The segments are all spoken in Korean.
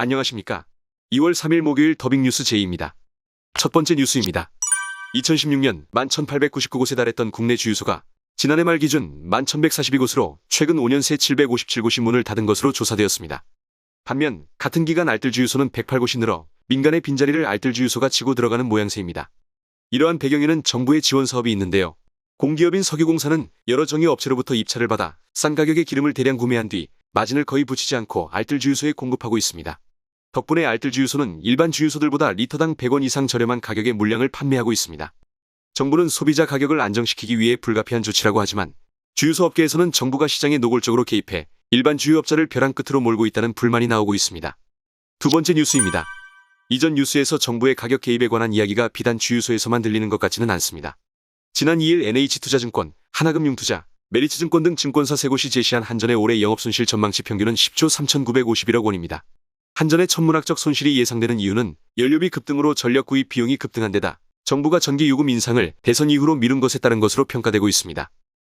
안녕하십니까. 2월 3일 목요일 더빙뉴스 제이입니다. 첫 번째 뉴스입니다. 2016년 11,899곳에 달했던 국내 주유소가 지난해 말 기준 11,142곳으로 최근 5년 새 757곳이 문을 닫은 것으로 조사되었습니다. 반면 같은 기간 알뜰 주유소는 108곳이 늘어 민간의 빈자리를 알뜰 주유소가 치고 들어가는 모양새입니다. 이러한 배경에는 정부의 지원 사업이 있는데요. 공기업인 석유공사는 여러 정유업체로부터 입찰을 받아 싼 가격의 기름을 대량 구매한 뒤 마진을 거의 붙이지 않고 알뜰 주유소에 공급하고 있습니다. 덕분에 알뜰 주유소는 일반 주유소들보다 리터당 100원 이상 저렴한 가격의 물량을 판매하고 있습니다. 정부는 소비자 가격을 안정시키기 위해 불가피한 조치라고 하지만 주유소 업계에서는 정부가 시장에 노골적으로 개입해 일반 주유업자를 벼랑 끝으로 몰고 있다는 불만이 나오고 있습니다. 두 번째 뉴스입니다. 이전 뉴스에서 정부의 가격 개입에 관한 이야기가 비단 주유소에서만 들리는 것 같지는 않습니다. 지난 2일 NH투자증권, 하나금융투자, 메리츠증권 등 증권사 3곳이 제시한 한전의 올해 영업손실 전망치 평균은 10조 3,951억 원입니다. 한전의 천문학적 손실이 예상되는 이유는 연료비 급등으로 전력 구입 비용이 급등한 데다 정부가 전기 요금 인상을 대선 이후로 미룬 것에 따른 것으로 평가되고 있습니다.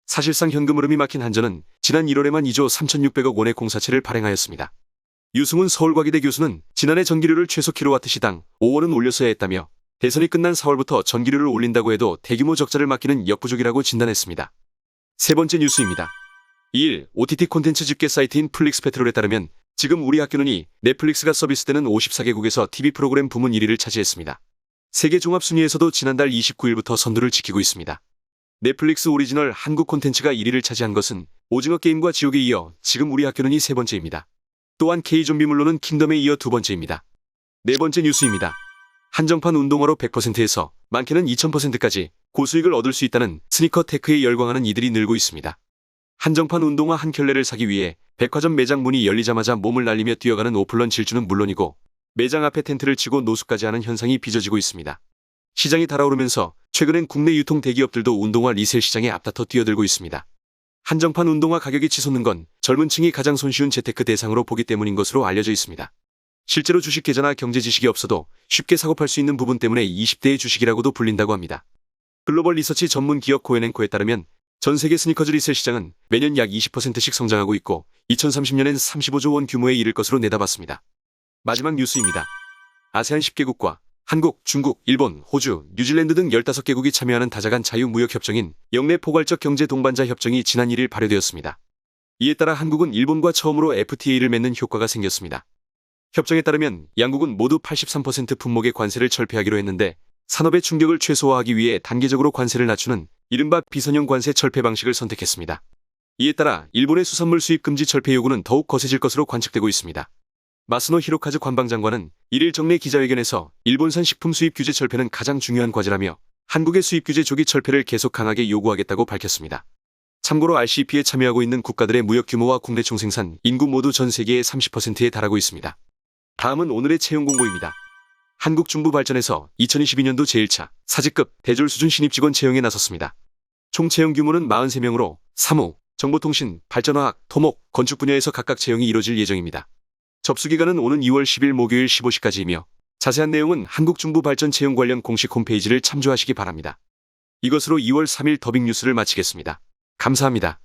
사실상 현금 흐름이 막힌 한전은 지난 1월에만 2조 3,600억 원의 공사채를 발행하였습니다. 유승훈 서울과기대 교수는 지난해 전기료를 최소 킬로와트시당 5원은 올렸어야 했다며 대선이 끝난 4월부터 전기료를 올린다고 해도 대규모 적자를 막기는 역부족이라고 진단했습니다. 세 번째 뉴스입니다. 2일 OTT 콘텐츠 집계 사이트인 플릭스페트롤에 따르면 지금 우리 학교는이 넷플릭스가 서비스되는 54개국에서 TV 프로그램 부문 1위를 차지했습니다. 세계 종합 순위에서도 지난달 29일부터 선두를 지키고 있습니다. 넷플릭스 오리지널 한국 콘텐츠가 1위를 차지한 것은 오징어 게임과 지옥에 이어 지금 우리 학교는이 세 번째입니다. 또한 K좀비물로는 킹덤에 이어 두 번째입니다. 네 번째 뉴스입니다. 한정판 운동화로 100%에서 많게는 2000%까지 고수익을 얻을 수 있다는 스니커 테크에 열광하는 이들이 늘고 있습니다. 한정판 운동화 한 켤레를 사기 위해 백화점 매장 문이 열리자마자 몸을 날리며 뛰어가는 오플런 질주는 물론이고 매장 앞에 텐트를 치고 노숙까지 하는 현상이 빚어지고 있습니다. 시장이 달아오르면서 최근엔 국내 유통 대기업들도 운동화 리셀 시장에 앞다퉈 뛰어들고 있습니다. 한정판 운동화 가격이 치솟는 건 젊은 층이 가장 손쉬운 재테크 대상으로 보기 때문인 것으로 알려져 있습니다. 실제로 주식 계좌나 경제 지식이 없어도 쉽게 사고팔 수 있는 부분 때문에 20대의 주식이라고도 불린다고 합니다. 글로벌 리서치 전문 기업 코엔앤코에 따르면 전 세계 스니커즈 리셀 시장은 매년 약 20%씩 성장하고 있고 2030년엔 35조 원 규모에 이를 것으로 내다봤습니다. 마지막 뉴스입니다. 아세안 10개국과 한국, 중국, 일본, 호주, 뉴질랜드 등 15개국이 참여하는 다자간 자유무역협정인 영내 포괄적 경제 동반자 협정이 지난 1일 발효되었습니다. 이에 따라 한국은 일본과 처음으로 FTA를 맺는 효과가 생겼습니다. 협정에 따르면 양국은 모두 83% 품목의 관세를 철폐하기로 했는데 산업의 충격을 최소화하기 위해 단계적으로 관세를 낮추는 이른바 비선형 관세 철폐 방식을 선택했습니다. 이에 따라 일본의 수산물 수입 금지 철폐 요구는 더욱 거세질 것으로 관측되고 있습니다. 마스노 히로카즈 관방장관은 1일 정례 기자회견에서 일본산 식품 수입 규제 철폐는 가장 중요한 과제라며 한국의 수입 규제 조기 철폐를 계속 강하게 요구하겠다고 밝혔습니다. 참고로 RCEP에 참여하고 있는 국가들의 무역 규모와 국내 총생산, 인구 모두 전 세계의 30%에 달하고 있습니다. 다음은 오늘의 채용 공고입니다. 한국중부발전에서 2022년도 제1차 사직급 대졸 수준 신입 직원 채용에 나섰습니다. 총 채용 규모는 43명으로 사무, 정보통신, 발전화학, 토목, 건축 분야에서 각각 채용이 이뤄질 예정입니다. 접수기간은 오는 2월 10일 목요일 15시까지이며 자세한 내용은 한국중부발전 채용 관련 공식 홈페이지를 참조하시기 바랍니다. 이것으로 2월 3일 더빙뉴스를 마치겠습니다. 감사합니다.